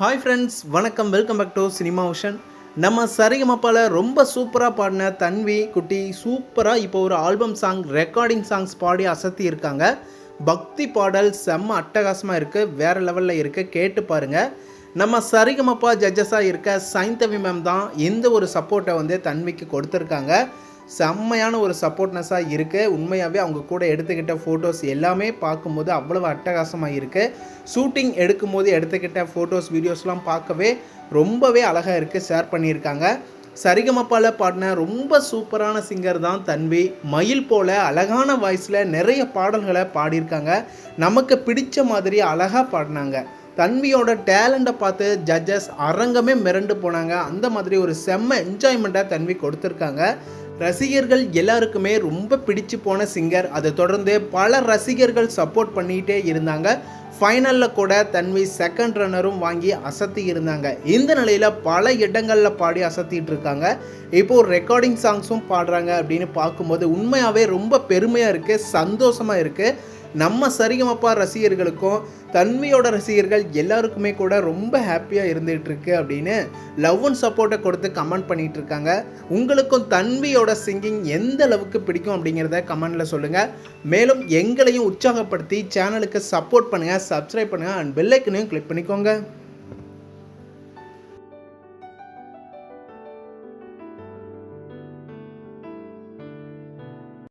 Hi friends, வணக்கம். Welcome back to cinema ocean. நம்ம சரிகமப்பால ரொம்ப சூப்பராக பாடின தன்வி குட்டி சூப்பராக இப்போ ஒரு ஆல்பம் சாங், ரெக்கார்டிங் சாங்ஸ் பாடி அசத்தி இருக்காங்க. பக்தி பாடல் செம்ம அட்டகாசமாக இருக்குது, வேறு லெவலில் இருக்குது. கேட்டு பாருங்கள். நம்ம சரிகமப்பா ஜட்ஜஸாக இருக்க சைந்தவி மேம் தான் இந்த ஒரு சப்போர்ட்டை தன்விக்கு கொடுத்துருக்காங்க. செம்மையான ஒரு சப்போர்ட்னஸாக இருக்குது. உண்மையாகவே அவங்க கூட எடுத்துக்கிட்ட ஃபோட்டோஸ் எல்லாமே பார்க்கும்போது அவ்வளவு அட்டகாசமாக இருக்குது. ஷூட்டிங் எடுக்கும்போது எடுத்துக்கிட்ட ஃபோட்டோஸ் வீடியோஸ்லாம் பார்க்கவே ரொம்பவே அழகாக இருக்குது. ஷேர் பண்ணியிருக்காங்க. சரிகமப்பால் பாடின ரொம்ப சூப்பரான சிங்கர் தான் தன்வி. மயில் போல் அழகான வாய்ஸில் நிறைய பாடல்களை பாடியிருக்காங்க. நமக்கு பிடிச்ச மாதிரி அழகாக பாடினாங்க. தன்வியோட டேலண்ட்டை பார்த்து ஜட்ஜஸ் அரங்கமே மிரண்டு போனாங்க. அந்த மாதிரி ஒரு செம்ம என்ஜாய்மெண்ட்டாக தன்வி கொடுத்துருக்காங்க. ரசிகர்கள் எல்லாருக்குமே ரொம்ப பிடிச்சு போன சிங்கர். அதை தொடர்ந்து பல ரசிகர்கள் சப்போர்ட் பண்ணிகிட்டே இருந்தாங்க. ஃபைனலில் கூட தன்வி செகண்ட் ரன்னரும் வாங்கி அசத்தி இருந்தாங்க. இந்த நிலையில் பல இடங்களில் பாடி அசத்திட்டு இருக்காங்க. இப்போது ரெக்கார்டிங் சாங்ஸும் பாடுறாங்க அப்படின்னு பார்க்கும்போது உண்மையாகவே ரொம்ப பெருமையாக இருக்குது, சந்தோஷமாக இருக்குது. நம்ம சரிகமப்பா ரசிகர்களுக்கும் தன்வியோட ரசிகர்கள் எல்லாருக்குமே கூட ரொம்ப ஹாப்பியாக இருந்துகிட்ருக்கு அப்படின்னு லவ் அண்ட் சப்போர்ட்டை கொடுத்து கமெண்ட் பண்ணிகிட்டு இருக்காங்க. உங்களுக்கும் தன்வியோட சிங்கிங் எந்த அளவுக்கு பிடிக்கும் அப்படிங்கிறத கமெண்டில் சொல்லுங்கள். மேலும் எங்களையும் உற்சாகப்படுத்தி சேனலுக்கு சப்போர்ட் பண்ணுங்கள், சப்ஸ்கிரைப் பண்ணுங்கள் அண்ட் பெல் ஐக்கனையும் கிளிக் பண்ணிக்கோங்க.